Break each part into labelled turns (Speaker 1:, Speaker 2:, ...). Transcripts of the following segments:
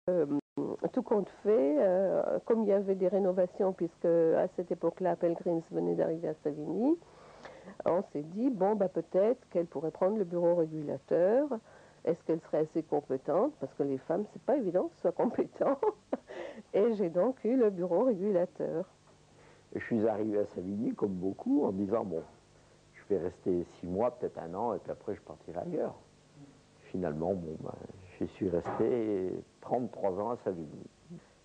Speaker 1: Tout compte fait, comme il y avait des rénovations, puisque à cette époque-là, Pellegrini venait d'arriver à Savigny, on s'est dit, bon, bah, peut-être qu'elle pourrait prendre le bureau régulateur. Est-ce qu'elle serait assez compétente? Parce que les femmes, c'est pas évident qu'elles soient compétentes. Et j'ai donc eu le bureau régulateur.
Speaker 2: Je suis arrivé à Savigny, comme beaucoup, en disant, bon, je vais rester 6 mois, peut-être 1 an, et puis après je partirai ailleurs. Finalement, bon, ben, je suis resté 33 ans à Savigny.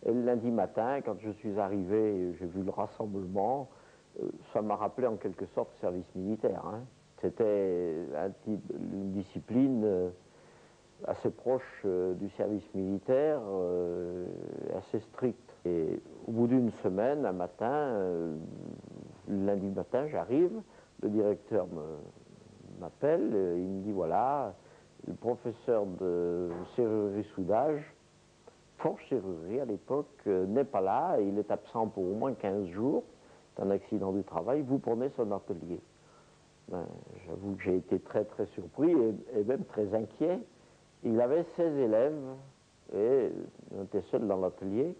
Speaker 2: Et le lundi matin, quand je suis arrivé, j'ai vu le rassemblement, ça m'a rappelé en quelque sorte le service militaire. Hein. C'était une discipline assez proche du service militaire, assez stricte. Et au bout d'une semaine, un matin, le lundi matin, j'arrive, le directeur m'appelle, il me dit voilà, le professeur de serrurerie-soudage, forge serrurerie à l'époque, n'est pas là, il est absent pour au moins 15 jours, c'est un accident du travail, vous prenez son atelier. Ben, j'avoue que j'ai été très très surpris et même très inquiet. Il avait 16 élèves et on était seul dans l'atelier.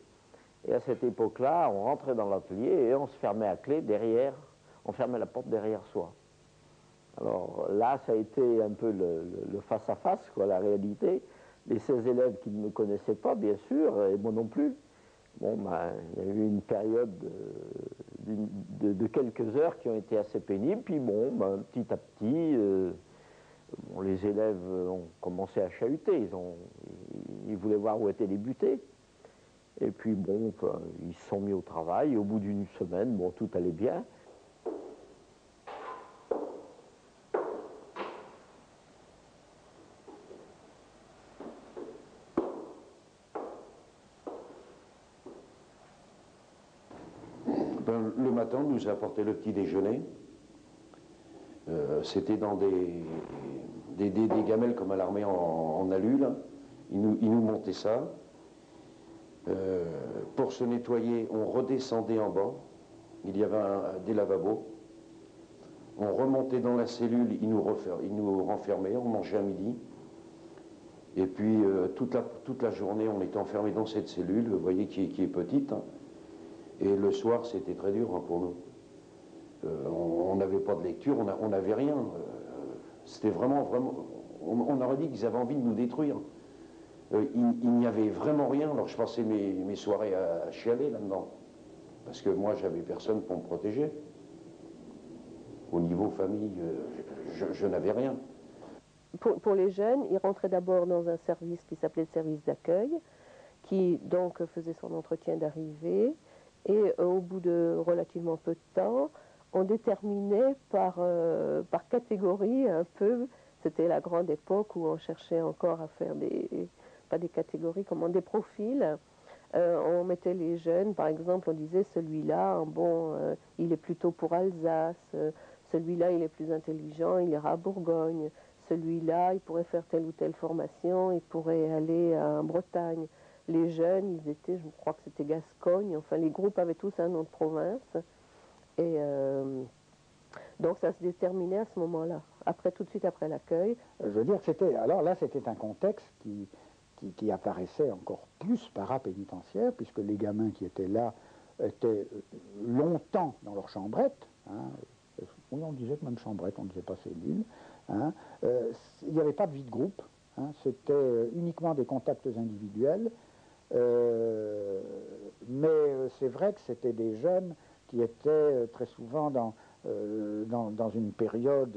Speaker 2: Et à cette époque-là, on rentrait dans l'atelier et on se fermait à clé derrière, on fermait la porte derrière soi. Alors là, ça a été un peu le face-à-face, quoi, la réalité. Les 16 élèves qui ne me connaissaient pas, bien sûr, et moi non plus. Bon, ben, il y a eu une période de quelques heures qui ont été assez pénibles, puis bon, ben, petit à petit, bon, les élèves ont commencé à chahuter, ils voulaient voir où étaient les butées. Et puis bon, enfin, ils se sont mis au travail, et au bout d'une semaine, bon, tout allait bien.
Speaker 3: Ben, le matin, on nous a apporté le petit déjeuner. C'était dans des gamelles comme à l'armée en alu, là. Ils nous montaient ça. Pour se nettoyer, on redescendait en bas. Il y avait des lavabos. On remontait dans la cellule, ils nous renfermaient, on mangeait à midi. Et puis toute la journée, on était enfermés dans cette cellule, vous voyez, qui est petite. Hein. Et le soir, c'était très dur hein, pour nous. On n'avait pas de lecture, on n'avait rien. C'était vraiment... On aurait dit qu'ils avaient envie de nous détruire. Il n'y avait vraiment rien, alors je passais mes soirées à chialer là-dedans. Parce que moi, j'avais personne pour me protéger. Au niveau famille, je n'avais rien.
Speaker 1: Pour les jeunes, ils rentraient d'abord dans un service qui s'appelait le service d'accueil, qui donc faisait son entretien d'arrivée. Et au bout de relativement peu de temps, on déterminait par catégorie un peu, c'était la grande époque où on cherchait encore à faire pas des catégories, comment, des profils. On mettait les jeunes, par exemple, on disait celui-là, bon, il est plutôt pour Alsace, celui-là, il est plus intelligent, il ira à Bourgogne, celui-là, il pourrait faire telle ou telle formation, il pourrait aller en Bretagne. Les jeunes, ils étaient, je crois que c'était Gascogne, enfin les groupes avaient tous un nom de province. Et donc ça se déterminait à ce moment-là, tout de suite après l'accueil.
Speaker 4: Je veux dire, alors là, c'était un contexte qui apparaissait encore plus parapénitentiaire, puisque les gamins qui étaient là étaient longtemps dans leur chambrette. Hein, oui, on disait même chambrette, on ne disait pas cellule. Hein, il n'y avait pas de vie de groupe, hein, c'était uniquement des contacts individuels. Mais c'est vrai que c'était des jeunes qui étaient très souvent dans une période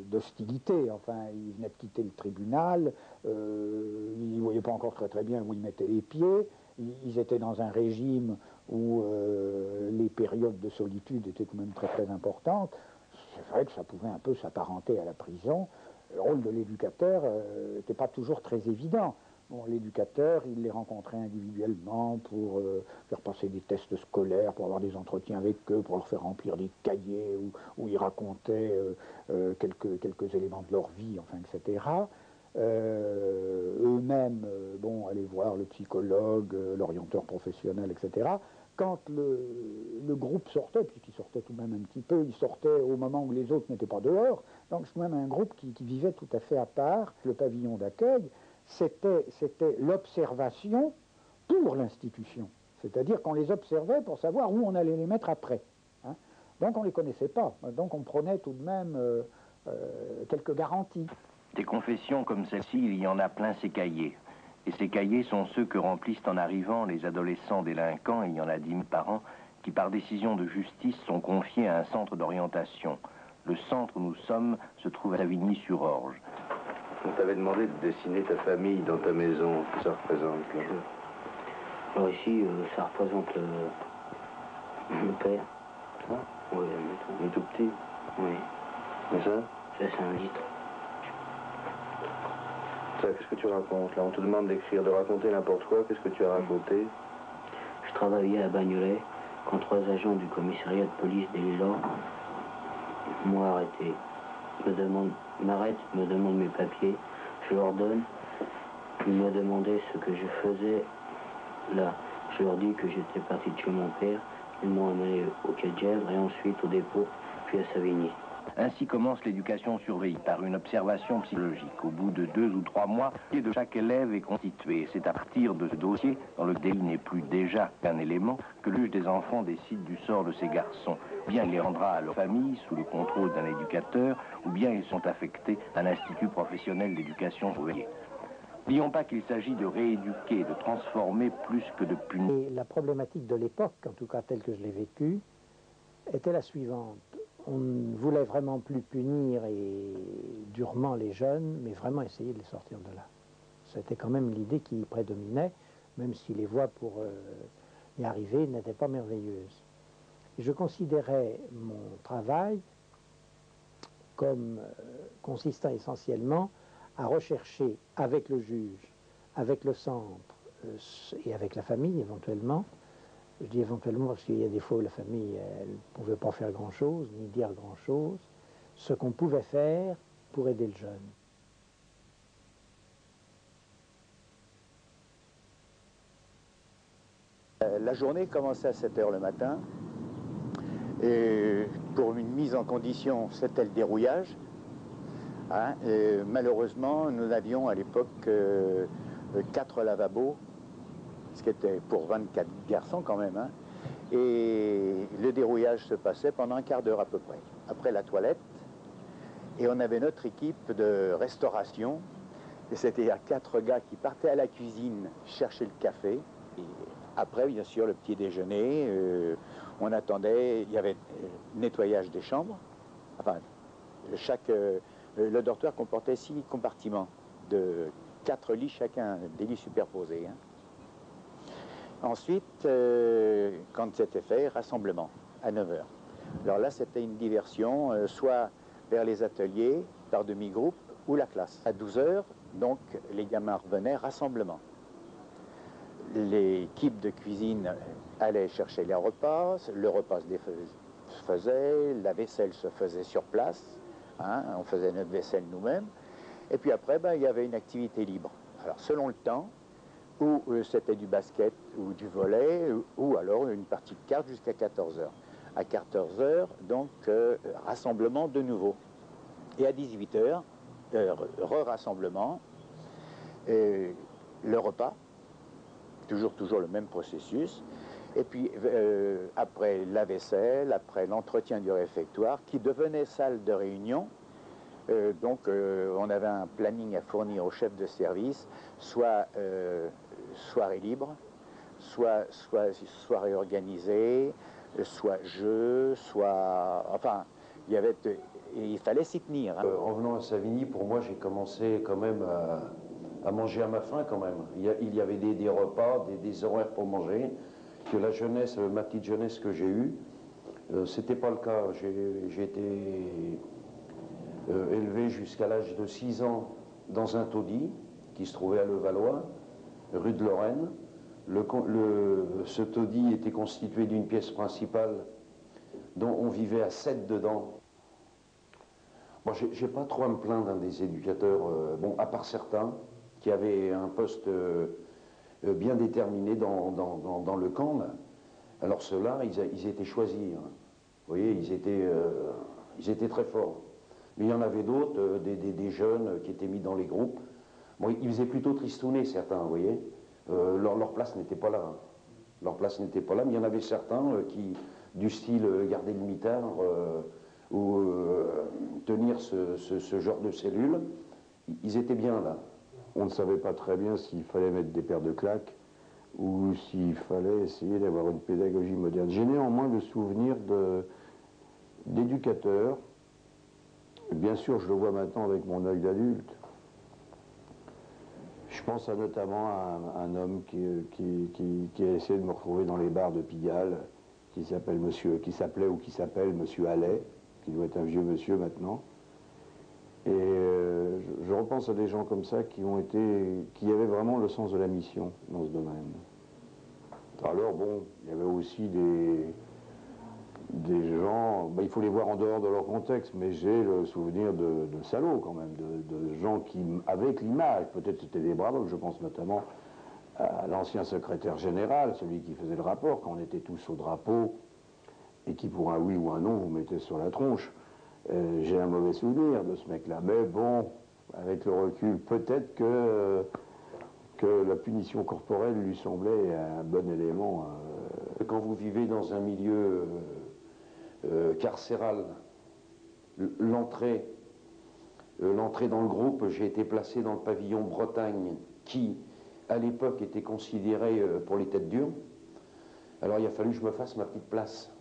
Speaker 4: d'hostilité. Enfin, ils venaient de quitter le tribunal, ils ne voyaient pas encore très bien où ils mettaient les pieds, ils étaient dans un régime où les périodes de solitude étaient quand même très importantes. C'est vrai que ça pouvait un peu s'apparenter à la prison. Le rôle de l'éducateur n'était pas toujours très évident. Bon, l'éducateur, il les rencontrait individuellement pour faire passer des tests scolaires, pour avoir des entretiens avec eux, pour leur faire remplir des cahiers où ils racontaient quelques éléments de leur vie, enfin, etc. Eux-mêmes, bon, allaient voir le psychologue, l'orienteur professionnel, etc. Quand le groupe sortait, puisqu'il sortait tout de même un petit peu, il sortait au moment où les autres n'étaient pas dehors, donc c'est même un groupe qui vivait tout à fait à part. Le pavillon d'accueil, c'était l'observation pour l'institution. C'est-à-dire qu'on les observait pour savoir où on allait les mettre après. Hein. Donc on ne les connaissait pas. Donc on prenait tout de même quelques garanties.
Speaker 5: Des confessions comme celle-ci, il y en a plein ces cahiers. Et ces cahiers sont ceux que remplissent en arrivant les adolescents délinquants, il y en a 10 000 par an, qui par décision de justice sont confiés à un centre d'orientation. Le centre où nous sommes se trouve à Savigny-sur-Orge.
Speaker 6: On t'avait demandé de dessiner ta famille dans ta maison. Que ça représente là.
Speaker 7: Alors ici, ça représente mon père.
Speaker 6: Ça?
Speaker 7: Oui,
Speaker 6: il est tout petit.
Speaker 7: Oui.
Speaker 6: Et ça?
Speaker 7: Ça, c'est 1 litre.
Speaker 6: Ça, qu'est-ce que tu racontes là? On te demande d'écrire, de raconter n'importe quoi. Qu'est-ce que tu as raconté?
Speaker 7: Je travaillais à Bagnolet quand 3 agents du commissariat de police des Lilas m'ont arrêté. M'arrêtent, me demandent mes papiers, je leur donne. Ils me demandaient ce que je faisais là. Je leur dis que j'étais parti de chez mon père. Ils m'ont amené au quai de Gèvres et ensuite au dépôt, puis à Savigny.
Speaker 5: Ainsi commence l'éducation surveillée par une observation psychologique. Au bout de 2 ou 3 mois, le dossier de chaque élève est constitué. C'est à partir de ce dossier, dans le délit n'est plus déjà qu'un élément, que le juge des enfants décide du sort de ces garçons. Ou bien il les rendra à leur famille sous le contrôle d'un éducateur, ou bien ils sont affectés à l'institut professionnel d'éducation surveillée. N'oublions pas qu'il s'agit de rééduquer, de transformer plus que de punir.
Speaker 8: Et la problématique de l'époque, en tout cas telle que je l'ai vécue, était la suivante. On ne voulait vraiment plus punir et durement les jeunes, mais vraiment essayer de les sortir de là. C'était quand même l'idée qui prédominait, même si les voies pour y arriver n'étaient pas merveilleuses. Et je considérais mon travail comme consistant essentiellement à rechercher avec le juge, avec le centre et avec la famille éventuellement. Je dis éventuellement parce qu'il y a des fois où la famille elle ne pouvait pas faire grand-chose, ni dire grand-chose, ce qu'on pouvait faire pour aider le jeune.
Speaker 4: La journée commençait à 7 h le matin. Et pour une mise en condition, c'était le dérouillage. Hein, et malheureusement, nous avions à l'époque 4 lavabos, ce qui était pour 24 garçons quand même. Hein, et le dérouillage se passait pendant un quart d'heure à peu près. Après la toilette, et on avait notre équipe de restauration. Et c'était à 4 gars qui partaient à la cuisine chercher le café. Et après, bien sûr, le petit déjeuner, on attendait, il y avait nettoyage des chambres. Enfin, le dortoir comportait 6 compartiments, de 4 lits chacun, des lits superposés. Hein. Ensuite, quand c'était fait, rassemblement, à 9 h. Alors là, c'était une diversion, soit vers les ateliers, par demi-groupe, ou la classe. À 12 h, donc, les gamins revenaient, rassemblement. L'équipe de cuisine allait chercher les repas, le repas se faisait, la vaisselle se faisait sur place, hein, on faisait notre vaisselle nous-mêmes, et puis après, ben, il y avait une activité libre. Alors, selon le temps, ou c'était du basket ou du volley, ou alors une partie de cartes jusqu'à 14 h. À 14 h, donc, rassemblement de nouveau. Et à 18 h, re-rassemblement, le repas, toujours le même processus, et puis après la vaisselle, après l'entretien du réfectoire, qui devenait salle de réunion. Donc on avait un planning à fournir au chef de service, soit soirée libre, soit soirée organisée, soit jeu, soit... Enfin, il fallait s'y tenir. Hein.
Speaker 3: En venant à Savigny, pour moi, j'ai commencé quand même à manger à ma faim quand même. Il y avait des repas, des horaires pour manger, que la jeunesse, ma petite jeunesse que j'ai eue, c'était pas le cas. J'ai été élevé jusqu'à l'âge de 6 ans dans un taudis qui se trouvait à Levallois, rue de Lorraine. Ce taudis était constitué d'une pièce principale dont on vivait à 7 dedans. Bon, j'ai pas trop à me plaindre des éducateurs, bon, à part certains qui avaient un poste bien déterminé dans le camp. Là. Alors ceux-là, ils étaient choisis. Hein. Vous voyez, ils étaient très forts. Mais il y en avait d'autres, des jeunes qui étaient mis dans les groupes. Bon, ils faisaient plutôt tristouner certains, vous voyez. Leur place n'était pas là. Hein. Leur place n'était pas là, mais il y en avait certains qui, du style garder le mitard ou tenir ce genre de cellule, ils étaient bien là.
Speaker 9: On ne savait pas très bien s'il fallait mettre des paires de claques ou s'il fallait essayer d'avoir une pédagogie moderne. J'ai néanmoins le souvenir d'éducateurs. Bien sûr, je le vois maintenant avec mon œil d'adulte. Je pense notamment à un homme qui a essayé de me retrouver dans les bars de Pigalle, qui s'appelait ou qui s'appelle Monsieur Allais, qui doit être un vieux monsieur maintenant. Et je repense à des gens comme ça qui avaient vraiment le sens de la mission dans ce domaine. Alors bon, il y avait aussi des gens, il faut les voir en dehors de leur contexte, mais j'ai le souvenir de salauds quand même, de gens qui, avec l'image, peut-être c'était des braves, je pense notamment à l'ancien secrétaire général, celui qui faisait le rapport, quand on était tous au drapeau, et qui pour un oui ou un non vous mettait sur la tronche. J'ai un mauvais souvenir de ce mec-là, mais bon, avec le recul, peut-être que la punition corporelle lui semblait un bon élément.
Speaker 3: Quand vous vivez dans un milieu carcéral, l'entrée dans le groupe, j'ai été placé dans le pavillon Bretagne, qui, à l'époque, était considéré pour les têtes dures. Alors il a fallu que je me fasse ma petite place.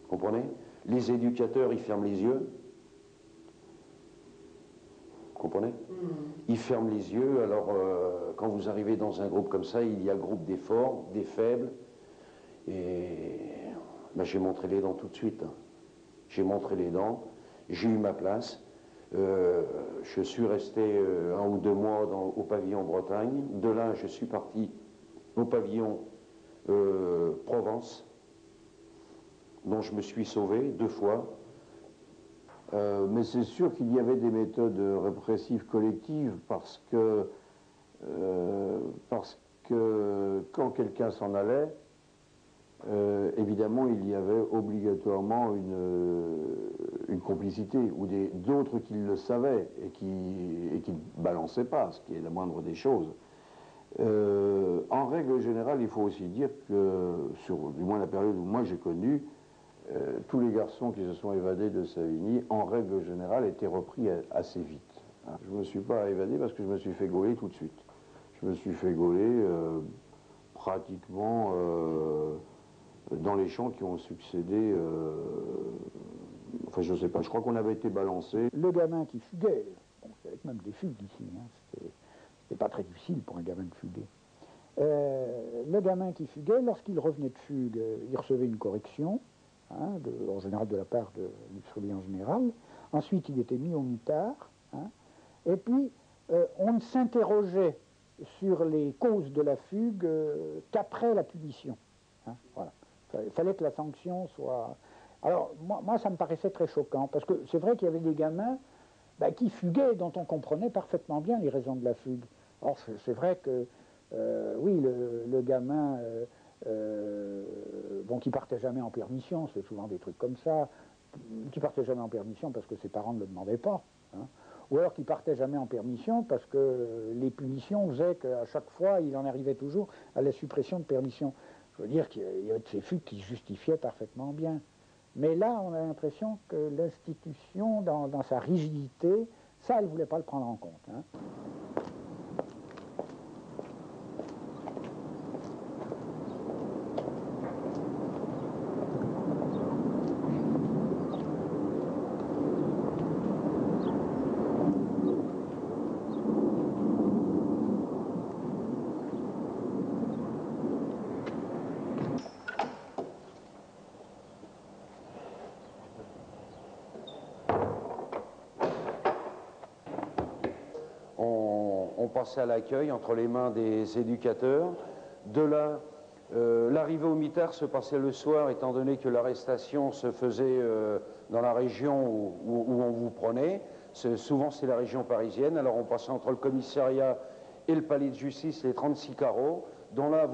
Speaker 3: Vous comprenez? Les éducateurs, ils ferment les yeux. Vous comprenez? Ils ferment les yeux. Alors, quand vous arrivez dans un groupe comme ça, il y a le groupe des forts, des faibles. Et j'ai montré les dents tout de suite. Hein. J'ai montré les dents. J'ai eu ma place. Je suis resté 1 ou 2 mois au pavillon Bretagne. De là, je suis parti au pavillon Provence, dont je me suis sauvé 2 fois.
Speaker 9: Mais c'est sûr qu'il y avait des méthodes répressives collectives parce que quand quelqu'un s'en allait, évidemment il y avait obligatoirement une complicité ou d'autres qui le savaient et qui ne balançaient pas, ce qui est la moindre des choses. En règle générale, il faut aussi dire que, sur du moins la période où moi j'ai connu, tous les garçons qui se sont évadés de Savigny, en règle générale, étaient repris assez vite. Je ne me suis pas évadé parce que je me suis fait gauler tout de suite. Je me suis fait gauler pratiquement dans les champs qui ont succédé. Enfin, je ne sais pas, je crois qu'on avait été balancé.
Speaker 4: Le gamin qui fuguait, bon, c'était même des fugues ici, hein, c'était pas très difficile pour un gamin de fuguer. Le gamin qui fuguait, lorsqu'il revenait de fugue, il recevait une correction. Hein, en général de la part du surveillant général. Ensuite, il était mis au mitard. Hein, et puis, on ne s'interrogeait sur les causes de la fugue qu'après la punition. Hein, voilà. Il fallait que la sanction soit... Alors, moi, ça me paraissait très choquant, parce que c'est vrai qu'il y avait des gamins qui fuguaient, dont on comprenait parfaitement bien les raisons de la fugue. Or, c'est vrai que, oui, le gamin... qui partait jamais en permission, c'est souvent des trucs comme ça, qui partait jamais en permission parce que ses parents ne le demandaient pas, hein. Ou alors qui partait jamais en permission parce que les punitions faisaient qu'à chaque fois, il en arrivait toujours à la suppression de permission. Je veux dire qu'il y avait de ces fugues qui se justifiaient parfaitement bien. Mais là, on a l'impression que l'institution, dans sa rigidité, ça, elle ne voulait pas le prendre en compte. Hein.
Speaker 3: On passait à l'accueil entre les mains des éducateurs. De là, l'arrivée au mitard se passait le soir, étant donné que l'arrestation se faisait dans la région où on vous prenait. Souvent, c'est la région parisienne. Alors, on passait entre le commissariat et le palais de justice, les 36 carreaux, dont là,